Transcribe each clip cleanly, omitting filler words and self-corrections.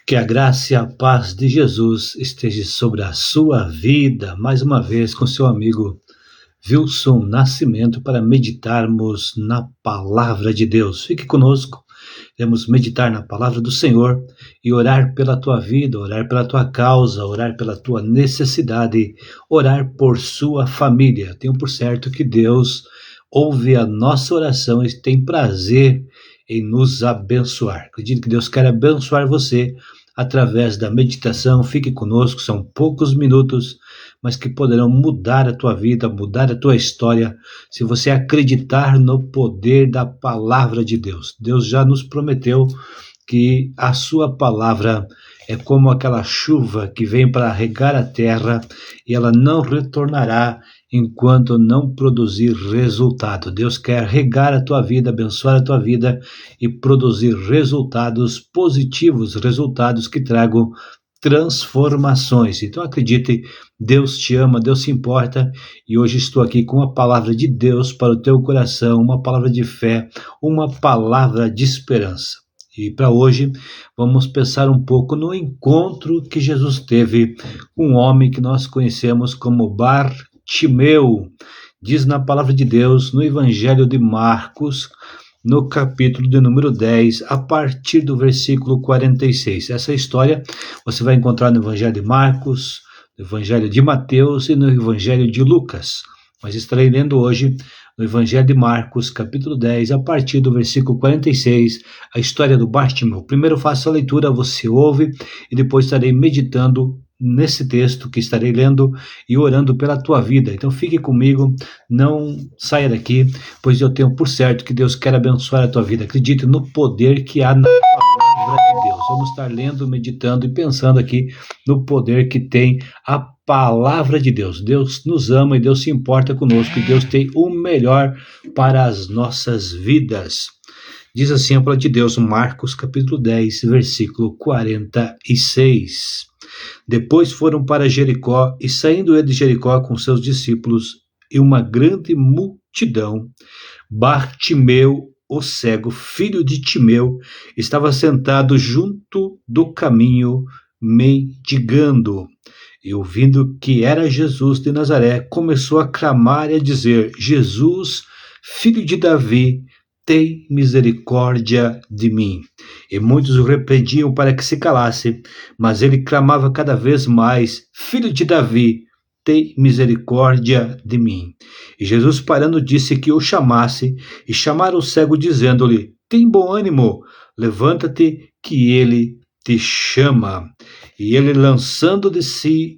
Que a graça e a paz de Jesus esteja sobre a sua vida, mais uma vez com seu amigo Wilson Nascimento, para meditarmos na palavra de Deus. Fique conosco, vamos meditar na palavra do Senhor e orar pela tua vida, orar pela tua causa, orar pela tua necessidade, orar por sua família. Tenho por certo que Deus ouve a nossa oração e tem prazer em nos abençoar. Acredito que Deus quer abençoar você através da meditação. Fique conosco, são poucos minutos, mas que poderão mudar a tua vida, mudar a tua história, se você acreditar no poder da palavra de Deus. Deus já nos prometeu que a sua palavra é como aquela chuva que vem para regar a terra e ela não retornará enquanto não produzir resultado. Deus quer regar a tua vida, abençoar a tua vida e produzir resultados positivos, resultados que tragam transformações. Então acredite, Deus te ama, Deus se importa, e hoje estou aqui com uma palavra de Deus para o teu coração, uma palavra de fé, uma palavra de esperança. E para hoje vamos pensar um pouco no encontro que Jesus teve com um homem que nós conhecemos como Bartimeu. Diz na palavra de Deus, no Evangelho de Marcos, no capítulo de número 10, a partir do versículo 46. Essa história você vai encontrar no Evangelho de Marcos, no Evangelho de Mateus e no Evangelho de Lucas. Mas estarei lendo hoje no Evangelho de Marcos, capítulo 10, a partir do versículo 46, a história do Bartimeu. Primeiro faço a leitura, você ouve, e depois estarei meditando nesse texto que estarei lendo e orando pela tua vida. Então fique comigo, não saia daqui, pois eu tenho por certo que Deus quer abençoar a tua vida. Acredite no poder que há na palavra de Deus. Vamos estar lendo, meditando e pensando aqui no poder que tem a palavra de Deus. Deus nos ama e Deus se importa conosco, e Deus tem o melhor para as nossas vidas. Diz assim a palavra de Deus, Marcos capítulo 10, versículo 46. Depois foram para Jericó, e saindo ele de Jericó com seus discípulos e uma grande multidão, Bartimeu, o cego, filho de Timeu, estava sentado junto do caminho, mendigando. E ouvindo que era Jesus de Nazaré, começou a clamar e a dizer: Jesus, filho de Davi, tem misericórdia de mim. E muitos o repreendiam para que se calasse, mas ele clamava cada vez mais: Filho de Davi, tem misericórdia de mim. E Jesus, parando, disse que o chamasse, e chamaram o cego, dizendo-lhe: Tem bom ânimo, levanta-te, que ele te chama. E ele, lançando de si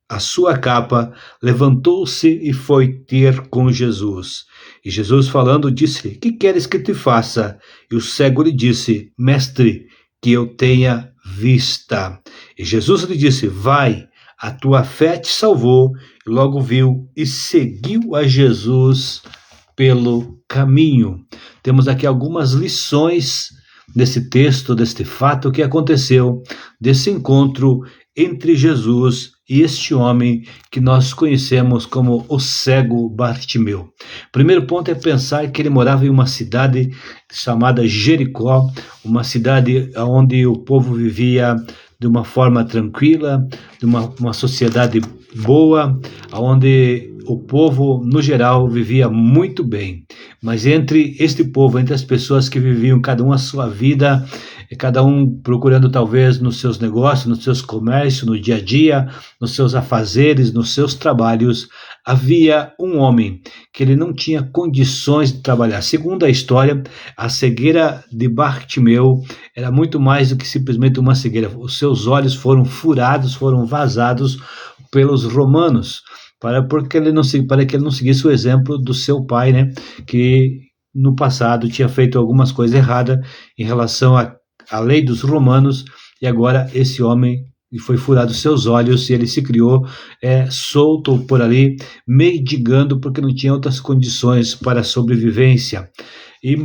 a sua capa, levantou-se e foi ter com Jesus. E Jesus, falando, disse: Que queres que te faça? E o cego lhe disse: Mestre, que eu tenha vista. E Jesus lhe disse: Vai, a tua fé te salvou. E logo viu e seguiu a Jesus pelo caminho. Temos aqui algumas lições desse texto, deste fato que aconteceu, desse encontro entre Jesus e este homem que nós conhecemos como o cego Bartimeu. Primeiro ponto é pensar que ele morava em uma cidade chamada Jericó, uma cidade onde o povo vivia de uma forma tranquila, de uma sociedade boa, onde o povo, no geral, vivia muito bem. Mas entre este povo, entre as pessoas que viviam cada um a sua vida, cada um procurando talvez nos seus negócios, nos seus comércios, no dia a dia, nos seus afazeres, nos seus trabalhos, havia um homem que ele não tinha condições de trabalhar. Segundo a história, a cegueira de Bartimeu era muito mais do que simplesmente uma cegueira. Os seus olhos foram furados, foram vazados pelos romanos, para que ele não seguisse o exemplo do seu pai, né, que no passado tinha feito algumas coisas erradas em relação à lei dos romanos, e agora esse homem foi furado seus olhos e ele se criou solto por ali, mendigando, porque não tinha outras condições para a sobrevivência. E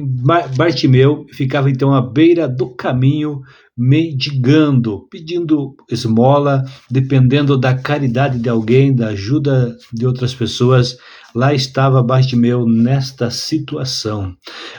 Bartimeu ficava então à beira do caminho, mendigando, pedindo esmola, dependendo da caridade de alguém, da ajuda de outras pessoas. Lá estava Bartimeu nesta situação.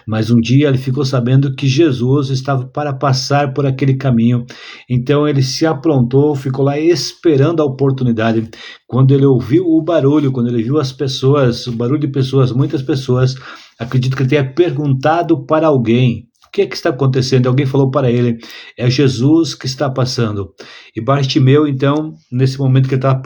Mas um dia ele ficou sabendo que Jesus estava para passar por aquele caminho, Então ele se aprontou, ficou lá esperando a oportunidade. Quando ele ouviu o barulho, quando ele viu as pessoas, o barulho de pessoas, muitas pessoas, acredito que ele tenha perguntado para alguém: o que é que está acontecendo? Alguém falou para ele: é Jesus que está passando. E Bartimeu, então, nesse momento que ele estava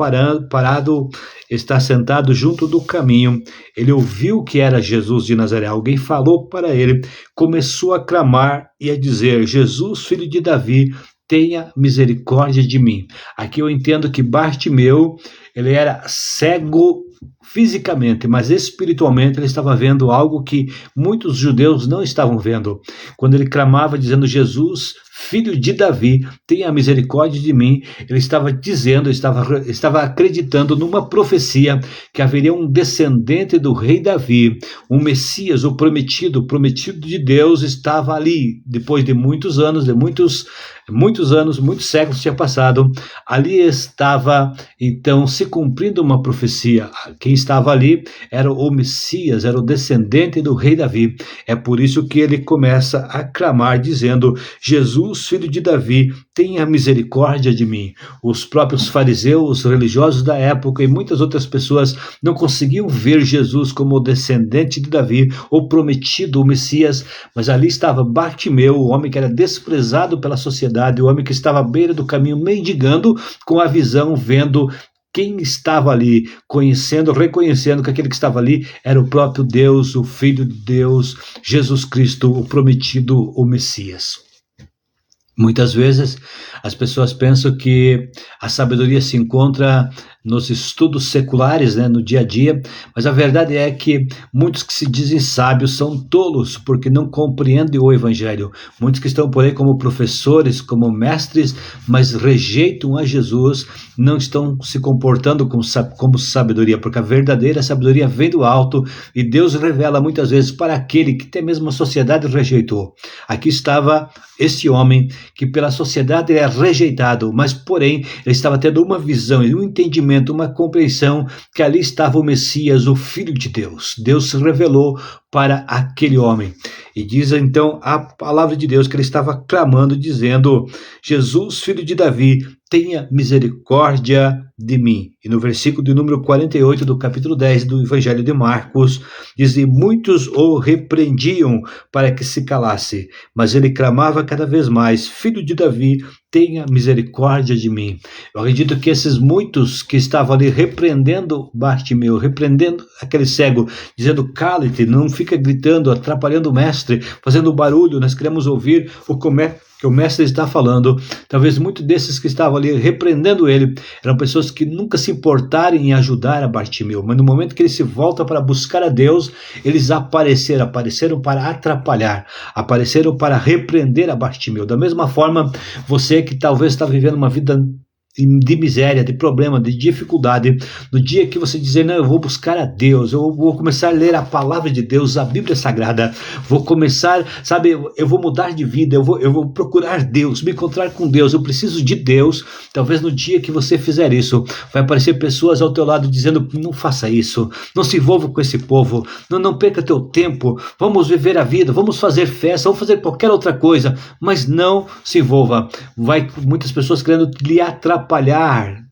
parado, está sentado junto do caminho. Ele ouviu que era Jesus de Nazaré. Alguém falou para ele, começou a clamar e a dizer: Jesus, filho de Davi, tenha misericórdia de mim. Aqui eu entendo que Bartimeu, ele era cego fisicamente, mas espiritualmente ele estava vendo algo que muitos judeus não estavam vendo. Quando ele clamava dizendo: Jesus, filho de Davi, tenha misericórdia de mim, ele estava dizendo, estava acreditando numa profecia que haveria um descendente do rei Davi, um Messias, o prometido de Deus, estava ali. Depois de muitos anos, muitos séculos tinha passado, ali estava então se cumprindo uma profecia. Quem estava ali era o Messias, era o descendente do rei Davi. É por isso que ele começa a clamar dizendo: Jesus, filho de Davi, tenha misericórdia de mim. Os próprios fariseus, os religiosos da época e muitas outras pessoas não conseguiam ver Jesus como o descendente de Davi, o prometido, o Messias, mas ali estava Bartimeu, o homem que era desprezado pela sociedade, o homem que estava à beira do caminho mendigando, com a visão, vendo quem estava ali, reconhecendo que aquele que estava ali era o próprio Deus, o Filho de Deus, Jesus Cristo, o prometido, o Messias. Muitas vezes as pessoas pensam que a sabedoria se encontra nos estudos seculares, no dia a dia, mas a verdade é que muitos que se dizem sábios são tolos, porque não compreendem o Evangelho. Muitos que estão por aí como professores, como mestres, mas rejeitam a Jesus, não estão se comportando como sabedoria, porque a verdadeira sabedoria vem do alto e Deus revela muitas vezes para aquele que até mesmo a sociedade rejeitou. Aqui estava esse homem que pela sociedade é rejeitado, mas porém ele estava tendo uma visão e um entendimento, uma compreensão que ali estava o Messias, o Filho de Deus. Deus se revelou para aquele homem. E diz então a palavra de Deus que ele estava clamando, dizendo: Jesus, filho de Davi, tenha misericórdia de mim. E no versículo de número 48 do capítulo 10 do Evangelho de Marcos, diz: e muitos o repreendiam para que se calasse, mas ele clamava cada vez mais: filho de Davi, tenha misericórdia de mim. Eu acredito que esses muitos que estavam ali repreendendo Bartimeu, repreendendo aquele cego, dizendo: cala-te, não fica gritando, atrapalhando o mestre, fazendo barulho, nós queremos ouvir o que o mestre está falando. Talvez muitos desses que estavam ali repreendendo ele eram pessoas que nunca se importaram em ajudar a Bartimeu, mas no momento que ele se volta para buscar a Deus, eles apareceram para atrapalhar, apareceram para repreender a Bartimeu. Da mesma forma, você que talvez está vivendo uma vida de miséria, de problema, de dificuldade, no dia que você dizer: não, eu vou buscar a Deus, eu vou começar a ler a palavra de Deus, a Bíblia Sagrada, vou começar, eu vou mudar de vida, eu vou procurar Deus, me encontrar com Deus, eu preciso de Deus. Talvez no dia que você fizer isso, vai aparecer pessoas ao teu lado dizendo: não faça isso, não se envolva com esse povo, não perca teu tempo, vamos viver a vida, vamos fazer festa, vamos fazer qualquer outra coisa, mas não se envolva. Vai muitas pessoas querendo lhe atrapalhar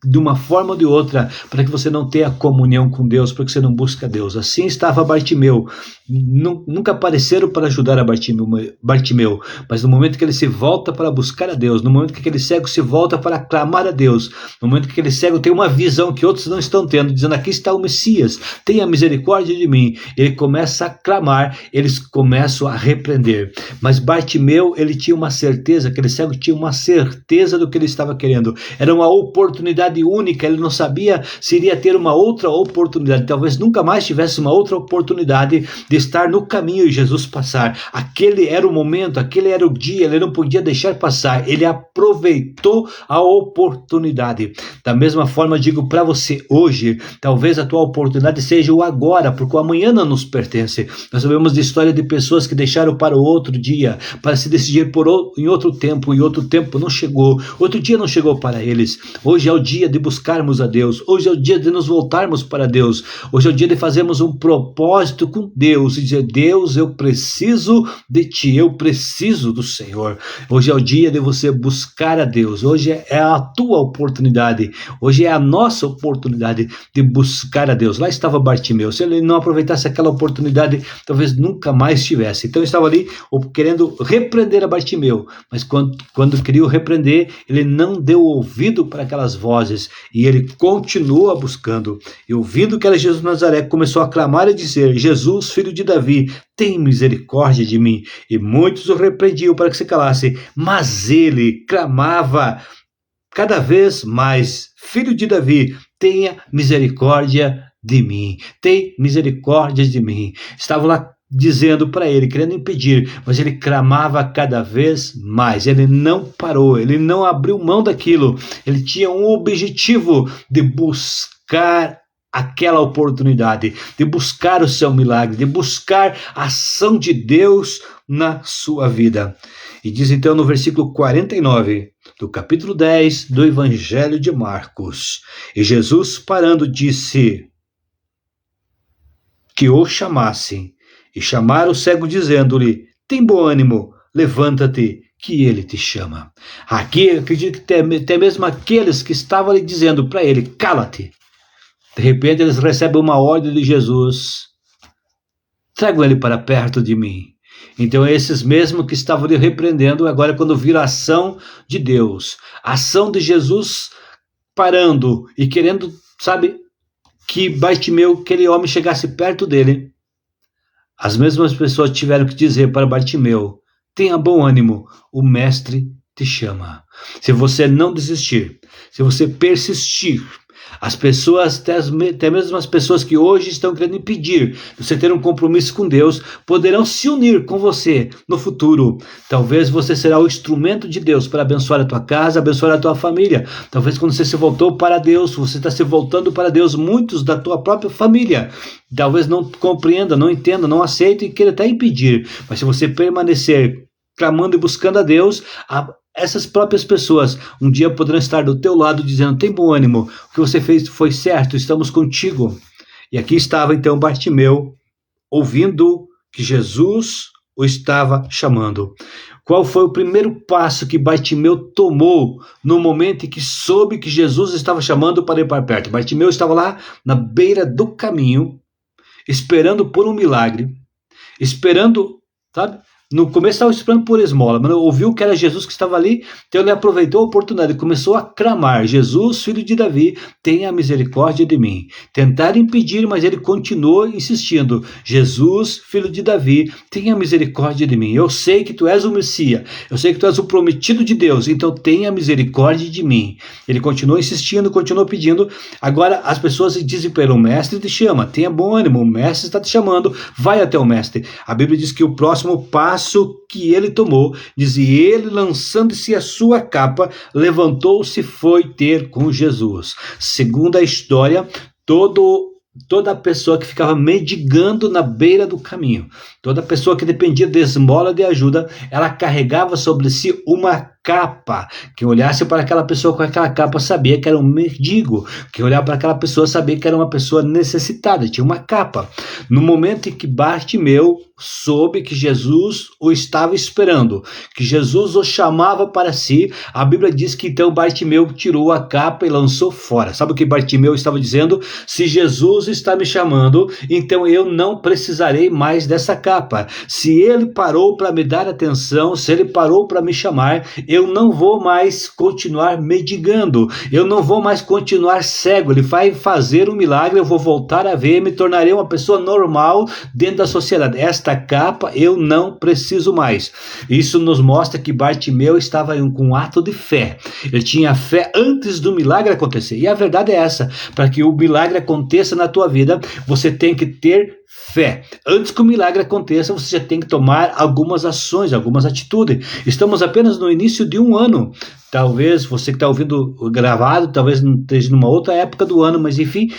de uma forma ou de outra, para que você não tenha comunhão com Deus, porque você não busca Deus. Assim estava Bartimeu. Nunca apareceram para ajudar a Bartimeu, mas no momento que ele se volta para buscar a Deus, no momento que aquele cego se volta para clamar a Deus, no momento que aquele cego tem uma visão que outros não estão tendo, dizendo: aqui está o Messias, tenha misericórdia de mim, ele começa a clamar, eles começam a repreender. Mas Bartimeu, ele tinha uma certeza, aquele cego tinha uma certeza do que ele estava querendo. Era uma oportunidade única, ele não sabia se iria ter uma outra oportunidade, talvez nunca mais tivesse uma outra oportunidade de estar no caminho e Jesus passar. Aquele era o momento, aquele era o dia, ele não podia deixar passar, ele aproveitou a oportunidade. Da mesma forma, digo para você hoje, talvez a tua oportunidade seja o agora, porque o amanhã não nos pertence. Nós sabemos de história de pessoas que deixaram para o outro dia, para se decidir em outro tempo, e outro tempo não chegou, outro dia não chegou para eles. mais. Hoje é o dia de buscarmos a Deus. Hoje é o dia de nos voltarmos para Deus. Hoje é o dia de fazermos um propósito com Deus e dizer: Deus, eu preciso de Ti, eu preciso do Senhor. Hoje é o dia de você buscar a Deus. Hoje é a tua oportunidade. Hoje é a nossa oportunidade de buscar a Deus. Lá estava Bartimeu. Se ele não aproveitasse aquela oportunidade, talvez nunca mais tivesse. Então, eu estava ali querendo repreender a Bartimeu, mas quando queria repreender, ele não deu ouvido para aquelas vozes, e ele continua buscando, e ouvindo que era Jesus de Nazaré, começou a clamar e dizer: Jesus, filho de Davi, tem misericórdia de mim. E muitos o repreendiam para que se calasse, mas ele clamava cada vez mais: Filho de Davi, tenha misericórdia de mim, tem misericórdia de mim. Estavam lá dizendo para ele, querendo impedir, mas ele clamava cada vez mais. Ele não parou, ele não abriu mão daquilo. Ele tinha um objetivo de buscar aquela oportunidade, de buscar o seu milagre, de buscar a ação de Deus na sua vida. E diz então no versículo 49 do capítulo 10 do Evangelho de Marcos: E Jesus, parando, disse que o chamassem. E chamaram o cego, dizendo-lhe: tem bom ânimo, levanta-te, que ele te chama. Aqui, eu acredito que até mesmo aqueles que estavam ali dizendo para ele: cala-te, de repente eles recebem uma ordem de Jesus: tragam ele para perto de mim. Então esses mesmos que estavam lhe repreendendo, agora quando viram a ação de Deus, a ação de Jesus parando e querendo, que Bartimeu, aquele homem, chegasse perto dele, as mesmas pessoas tiveram que dizer para Bartimeu: tenha bom ânimo, o mestre te chama. Se você não desistir, se você persistir, as pessoas, até mesmo as pessoas que hoje estão querendo impedir você ter um compromisso com Deus, poderão se unir com você no futuro. Talvez você será o instrumento de Deus para abençoar a tua casa, abençoar a tua família. Talvez quando você se voltou para Deus, você está se voltando para Deus, muitos da tua própria família talvez não compreenda, não entenda, não aceite e queira até impedir. Mas se você permanecer clamando e buscando a Deus, essas próprias pessoas um dia poderão estar do teu lado dizendo: tem bom ânimo, o que você fez foi certo, estamos contigo. E aqui estava então Bartimeu, ouvindo que Jesus o estava chamando. Qual foi o primeiro passo que Bartimeu tomou no momento em que soube que Jesus estava chamando para ir para perto? Bartimeu estava lá na beira do caminho, esperando por um milagre, esperando, no começo estava esperando por esmola, mas ouviu que era Jesus que estava ali, então ele aproveitou a oportunidade e começou a clamar: Jesus, filho de Davi, tenha misericórdia de mim. Tentaram impedir, mas ele continuou insistindo: Jesus, filho de Davi, tenha misericórdia de mim. Eu sei que tu és o Messias, eu sei que tu és o prometido de Deus, então tenha misericórdia de mim. Ele continuou insistindo, continuou pedindo. Agora as pessoas dizem para ele: o mestre te chama, tenha bom ânimo, o mestre está te chamando, vai até o mestre. A Bíblia diz que o próximo passo que ele tomou, diz: e ele, lançando-se a sua capa, levantou-se e foi ter com Jesus. Segundo a história, toda pessoa que ficava mendigando na beira do caminho, toda pessoa que dependia de esmola, de ajuda, ela carregava sobre si uma capa. Quem olhasse para aquela pessoa com aquela capa sabia que era um mendigo. Quem olhava para aquela pessoa sabia que era uma pessoa necessitada, tinha uma capa. No momento em que Bartimeu soube que Jesus o estava esperando, que Jesus o chamava para si, a Bíblia diz que então Bartimeu tirou a capa e lançou fora. Sabe o que Bartimeu estava dizendo? Se Jesus está me chamando, então eu não precisarei mais dessa capa. Se ele parou para me dar atenção, se ele parou para me chamar, eu não vou mais continuar mendigando, eu não vou mais continuar cego. Ele vai fazer um milagre, eu vou voltar a ver, me tornarei uma pessoa normal dentro da sociedade. Esta capa eu não preciso mais. Isso nos mostra que Bartimeu estava com um ato de fé. Ele tinha fé antes do milagre acontecer. E a verdade é essa: para que o milagre aconteça na tua vida, você tem que ter fé. Antes que o milagre aconteça, você já tem que tomar algumas ações, algumas atitudes. Estamos apenas no início de um ano. Talvez você que está ouvindo gravado, talvez não esteja numa outra época do ano, mas enfim,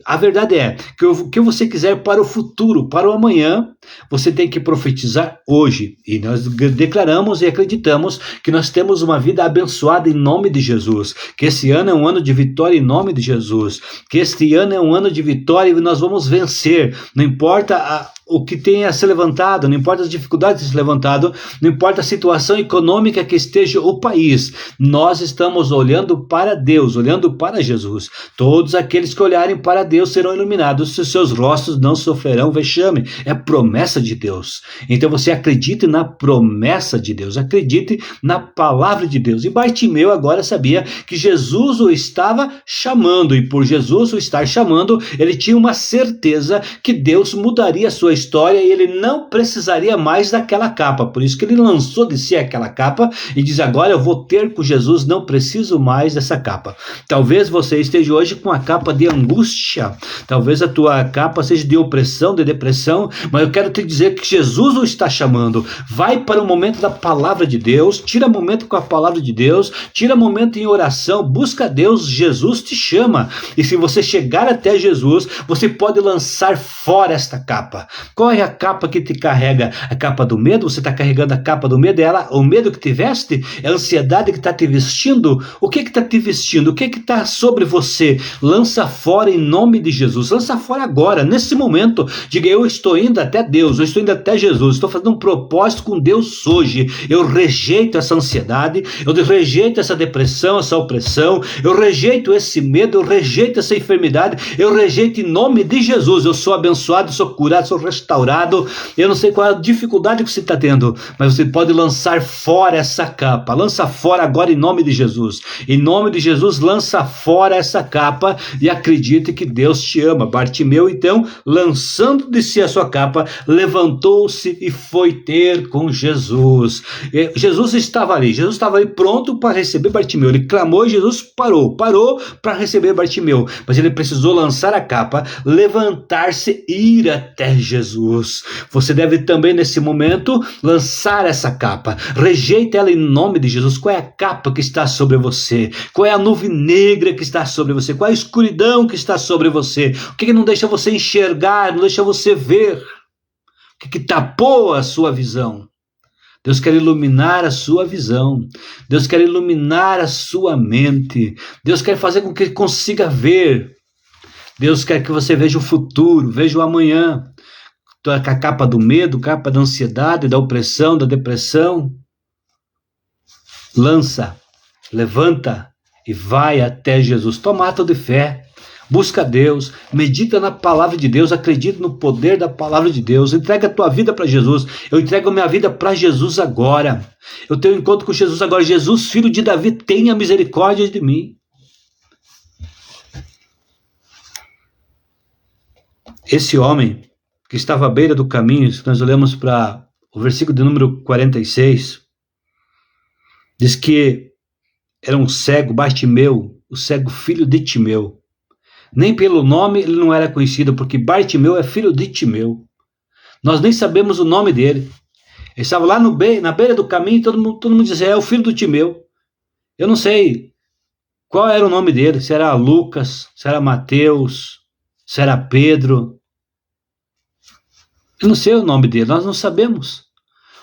A verdade é que o que você quiser para o futuro, para o amanhã, você tem que profetizar hoje. E nós declaramos e acreditamos que nós temos uma vida abençoada em nome de Jesus. Que esse ano é um ano de vitória em nome de Jesus. Que este ano é um ano de vitória e nós vamos vencer. Não importa o que tenha se levantado, não importa as dificuldades de se levantado, não importa a situação econômica que esteja o país, nós estamos olhando para Deus, olhando para Jesus. Todos aqueles que olharem para Deus serão iluminados, os seus rostos não sofrerão vexame. É promessa de Deus. Então você acredite na promessa de Deus, acredite na palavra de Deus. E Bartimeu agora sabia que Jesus o estava chamando, e por Jesus o estar chamando, ele tinha uma certeza que Deus mudaria a sua história e ele não precisaria mais daquela capa. Por isso que ele lançou de si aquela capa e diz: agora eu vou ter com Jesus, não preciso mais dessa capa. Talvez você esteja hoje com a capa de angústia, talvez a tua capa seja de opressão, de depressão, mas eu quero te dizer que Jesus o está chamando. Vai para o momento da palavra de Deus, tira momento com a palavra de Deus, tira momento em oração, busca Deus, Jesus te chama. E se você chegar até Jesus, você pode lançar fora esta capa. Qual é a capa que te carrega? A capa do medo? Você está carregando a capa do medo? O medo que te veste? É a ansiedade que está te vestindo? O que está te vestindo? O que está sobre você? Lança fora em nome de Jesus. Lança fora agora, nesse momento. Diga: eu estou indo até Deus, eu estou indo até Jesus, estou fazendo um propósito com Deus hoje. Eu rejeito essa ansiedade, eu rejeito essa depressão, essa opressão, eu rejeito esse medo, eu rejeito essa enfermidade, eu rejeito em nome de Jesus. Eu sou abençoado, sou curado, sou restaurado. Eu não sei qual é a dificuldade que você está tendo, mas você pode lançar fora essa capa. Lança fora agora em nome de Jesus. Em nome de Jesus, lança fora essa capa e acredite que Deus te ama. Bartimeu, então, lançando de si a sua capa, levantou-se e foi ter com Jesus. Jesus estava ali pronto para receber Bartimeu. Ele clamou e Jesus parou para receber Bartimeu, mas ele precisou lançar a capa, levantar-se e ir até Jesus. Você deve também nesse momento lançar essa capa. Rejeita ela em nome de Jesus. Qual é a capa que está sobre você? Qual é a nuvem negra que está sobre você? Qual é a escuridão que está sobre você? O que não deixa você enxergar, não deixa você ver? O que tapou a sua visão? Deus quer iluminar a sua visão. Deus quer iluminar a sua mente. Deus quer fazer com que ele consiga ver. Deus quer que você veja o futuro, veja o amanhã. Com a capa do medo, capa da ansiedade, da opressão, da depressão. Lança, levanta e vai até Jesus. Toma ato de fé. Busca Deus, medita na palavra de Deus, acredita no poder da palavra de Deus, entrega a tua vida para Jesus. Eu entrego a minha vida para Jesus agora. Eu tenho um encontro com Jesus agora. Jesus, filho de Davi, tenha misericórdia de mim. Esse homem que estava à beira do caminho, se nós olhamos para o versículo de número 46, diz que era um cego, Bartimeu, o cego filho de Timeu. Nem pelo nome ele não era conhecido, porque Bartimeu é filho de Timeu. Nós nem sabemos o nome dele. Ele estava lá na beira do caminho, todo mundo dizia: é o filho do Timeu. Eu não sei qual era o nome dele, se era Lucas, se era Mateus, se era Pedro. Eu não sei o nome dele, nós não sabemos,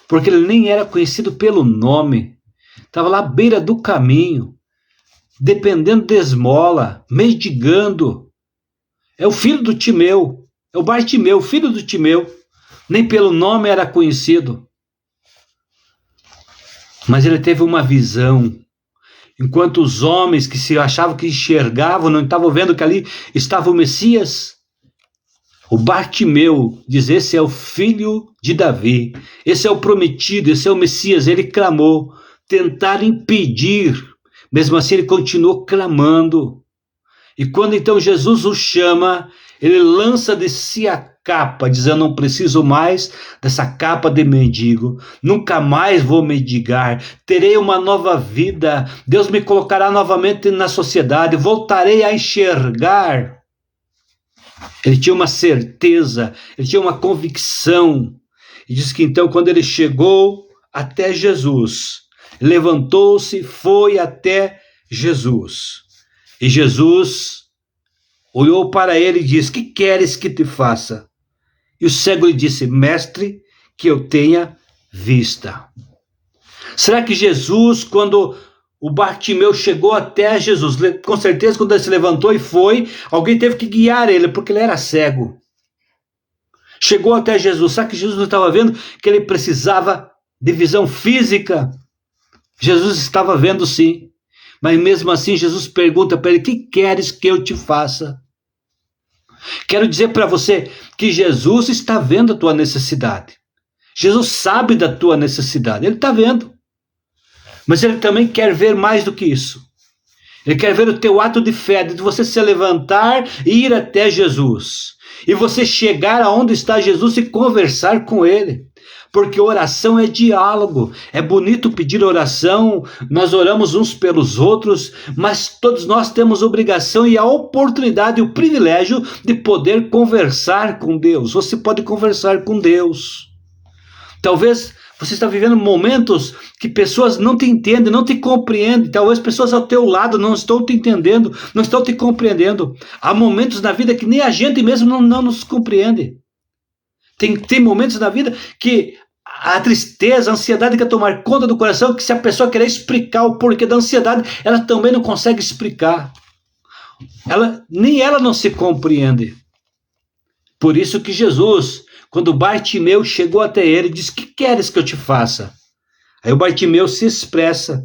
porque ele nem era conhecido pelo nome. Estava lá à beira do caminho, dependendo de esmola, mendigando. É o filho do Timeu, é o Bartimeu, filho do Timeu. Nem pelo nome era conhecido. Mas ele teve uma visão. Enquanto os homens que se achavam que enxergavam, não estavam vendo que ali estava o Messias, o Bartimeu diz: esse é o filho de Davi, esse é o prometido, esse é o Messias. Ele clamou, tentaram impedir, mesmo assim ele continuou clamando. E quando então Jesus o chama, ele lança de si a capa, dizendo: não preciso mais dessa capa de mendigo, nunca mais vou mendigar, terei uma nova vida, Deus me colocará novamente na sociedade, voltarei a enxergar. Ele tinha uma certeza, ele tinha uma convicção, e diz que então quando ele chegou até Jesus, levantou-se, foi até Jesus, e Jesus olhou para ele e disse: que queres que te faça? E o cego lhe disse: mestre, que eu tenha vista. Será que Jesus, quando o Bartimeu chegou até Jesus, com certeza quando ele se levantou e foi, alguém teve que guiar ele, porque ele era cego. Chegou até Jesus, será que Jesus não estava vendo que ele precisava de visão física? Jesus estava vendo sim, mas mesmo assim Jesus pergunta para ele: que queres que eu te faça? Quero dizer para você que Jesus está vendo a tua necessidade. Jesus sabe da tua necessidade, ele está vendo. Mas ele também quer ver mais do que isso. Ele quer ver o teu ato de fé, de você se levantar e ir até Jesus. E você chegar aonde está Jesus e conversar com ele. Porque oração é diálogo. É bonito pedir oração, nós oramos uns pelos outros, mas todos nós temos obrigação e a oportunidade e o privilégio de poder conversar com Deus. Você pode conversar com Deus. Talvez você está vivendo momentos que pessoas não te entendem, não te compreendem. Talvez pessoas ao teu lado não estão te entendendo, não estão te compreendendo. Há momentos na vida que nem a gente mesmo não nos compreende. Tem momentos na vida que a tristeza, a ansiedade quer tomar conta do coração, que se a pessoa querer explicar o porquê da ansiedade, ela também não consegue explicar. Nem ela não se compreende. Por isso que Jesus, quando Bartimeu chegou até ele, disse: que queres que eu te faça? Aí o Bartimeu se expressa: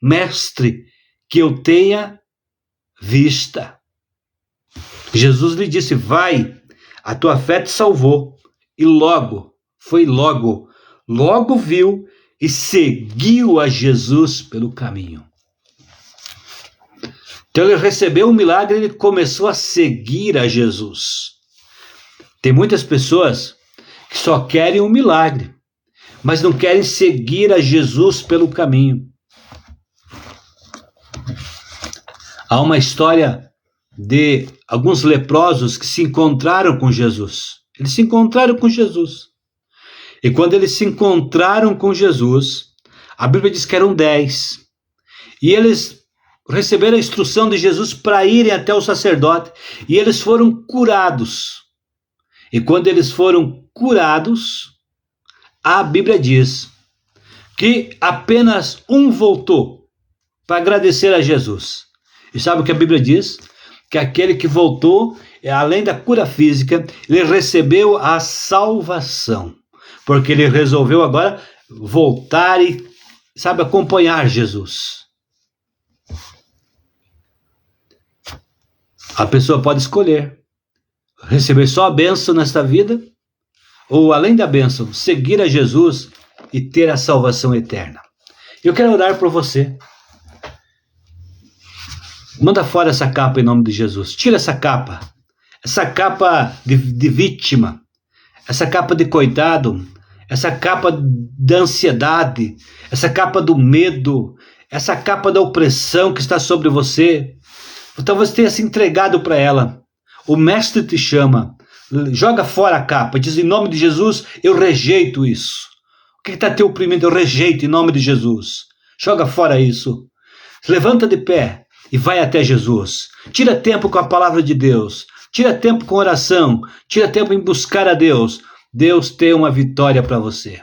mestre, que eu tenha vista. Jesus lhe disse: vai, a tua fé te salvou. E logo viu e seguiu a Jesus pelo caminho. Então ele recebeu o milagre e ele começou a seguir a Jesus. Tem muitas pessoas que só querem um milagre, mas não querem seguir a Jesus pelo caminho. Há uma história de alguns leprosos que se encontraram com Jesus. Eles se encontraram com Jesus. E quando eles se encontraram com Jesus, a Bíblia diz que eram 10. E eles receberam a instrução de Jesus para irem até o sacerdote. E eles foram curados. E quando eles foram curados, a Bíblia diz que apenas um voltou para agradecer a Jesus. E sabe o que a Bíblia diz? Que aquele que voltou, além da cura física, ele recebeu a salvação. Porque ele resolveu agora voltar e, acompanhar Jesus. A pessoa pode escolher receber só a bênção nesta vida, ou além da bênção, seguir a Jesus e ter a salvação eterna. Eu quero orar por você. Manda fora essa capa em nome de Jesus. Tira essa capa de vítima, essa capa de coitado, essa capa da ansiedade, essa capa do medo, essa capa da opressão que está sobre você. Talvez tenha se entregado para ela. O mestre te chama. Joga fora a capa. Diz: em nome de Jesus, eu rejeito isso. O que está te oprimindo? Eu rejeito em nome de Jesus. Joga fora isso. Levanta de pé e vai até Jesus. Tira tempo com a palavra de Deus. Tira tempo com oração. Tira tempo em buscar a Deus. Deus tem uma vitória para você.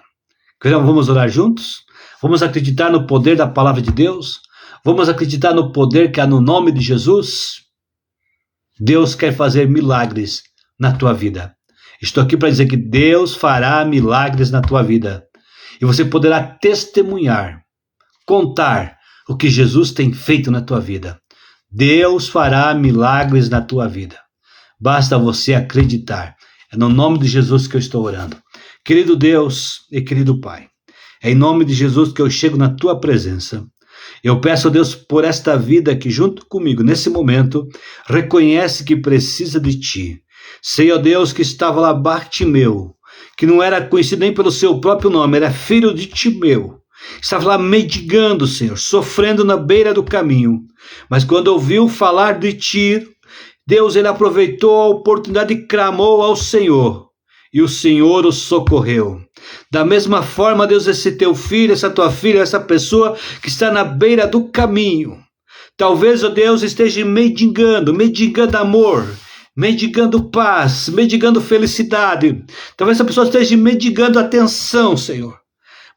Então, vamos orar juntos? Vamos acreditar no poder da palavra de Deus? Vamos acreditar no poder que há no nome de Jesus? Deus quer fazer milagres na tua vida. Estou aqui para dizer que Deus fará milagres na tua vida. E você poderá testemunhar, contar o que Jesus tem feito na tua vida. Deus fará milagres na tua vida. Basta você acreditar. É no nome de Jesus que eu estou orando. Querido Deus e querido Pai, é em nome de Jesus que eu chego na tua presença. Eu peço a Deus por esta vida que junto comigo, nesse momento, reconhece que precisa de ti. Sei, ó Deus, que estava lá Bartimeu, que não era conhecido nem pelo seu próprio nome, era filho de Timeu. Estava lá mendigando, Senhor, sofrendo na beira do caminho. Mas quando ouviu falar de ti, Deus, ele aproveitou a oportunidade e clamou ao Senhor. E o Senhor o socorreu. Da mesma forma, Deus, esse teu filho, essa tua filha, essa pessoa que está na beira do caminho, Talvez, ó Deus, esteja mendigando amor, mendigando paz, mendigando felicidade. Talvez a pessoa esteja mendigando atenção, Senhor.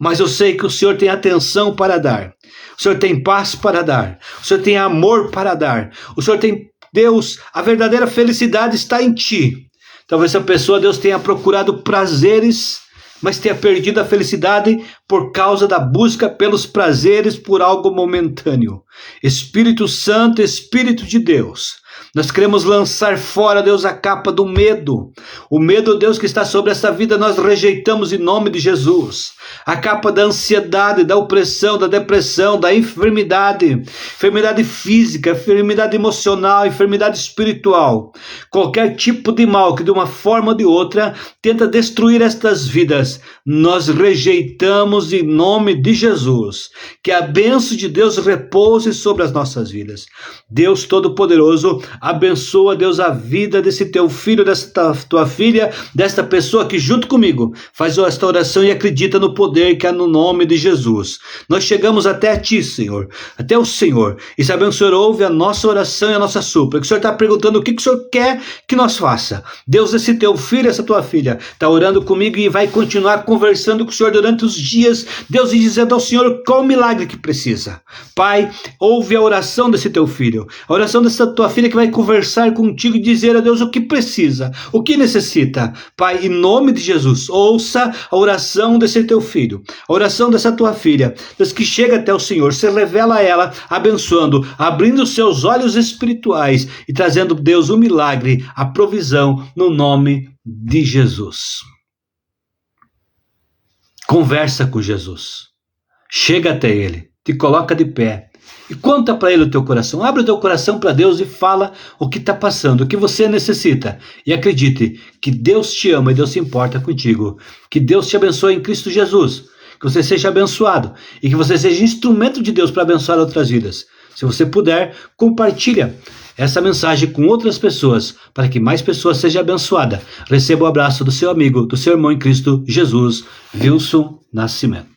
Mas eu sei que o Senhor tem atenção para dar. O Senhor tem paz para dar. O Senhor tem amor para dar. O Senhor tem, Deus, a verdadeira felicidade está em Ti. Talvez a pessoa, Deus, tenha procurado prazeres, mas tenha perdido a felicidade por causa da busca pelos prazeres por algo momentâneo. Espírito Santo, Espírito de Deus, nós queremos lançar fora, Deus, a capa do medo. O medo, Deus, que está sobre essa vida, nós rejeitamos em nome de Jesus. A capa da ansiedade, da opressão, da depressão, da enfermidade. Enfermidade física, enfermidade emocional, enfermidade espiritual. Qualquer tipo de mal que de uma forma ou de outra tenta destruir estas vidas, nós rejeitamos em nome de Jesus. Que a bênção de Deus repouse sobre as nossas vidas. Deus Todo-Poderoso, abençoa, Deus, a vida desse teu filho, desta tua filha, desta pessoa que junto comigo faz esta oração e acredita no poder que há no nome de Jesus. Nós chegamos até a Ti, Senhor, até o Senhor, e sabemos que o Senhor ouve a nossa oração e a nossa súplica. O Senhor está perguntando o que o Senhor quer que nós faça. Deus, esse teu filho, essa tua filha, está orando comigo e vai continuar conversando com o Senhor durante os dias, Deus, e dizendo ao Senhor qual o milagre que precisa. Pai, ouve a oração desse teu filho, a oração dessa tua filha que vai conversar contigo e dizer a Deus o que precisa, o que necessita. Pai, em nome de Jesus, ouça a oração desse teu filho, a oração dessa tua filha, Deus, que chega até o Senhor, se revela a ela, abençoando, abrindo os seus olhos espirituais e trazendo, Deus, o milagre, a provisão, no nome de Jesus. Conversa com Jesus, chega até Ele, te coloca de pé e conta para Ele o teu coração. Abre o teu coração para Deus e fala o que está passando, o que você necessita. E acredite que Deus te ama e Deus se importa contigo. Que Deus te abençoe em Cristo Jesus. Que você seja abençoado e que você seja instrumento de Deus para abençoar outras vidas. Se você puder, compartilha essa mensagem com outras pessoas, para que mais pessoas sejam abençoadas. Receba o abraço do seu amigo, do seu irmão em Cristo Jesus, Wilson Nascimento.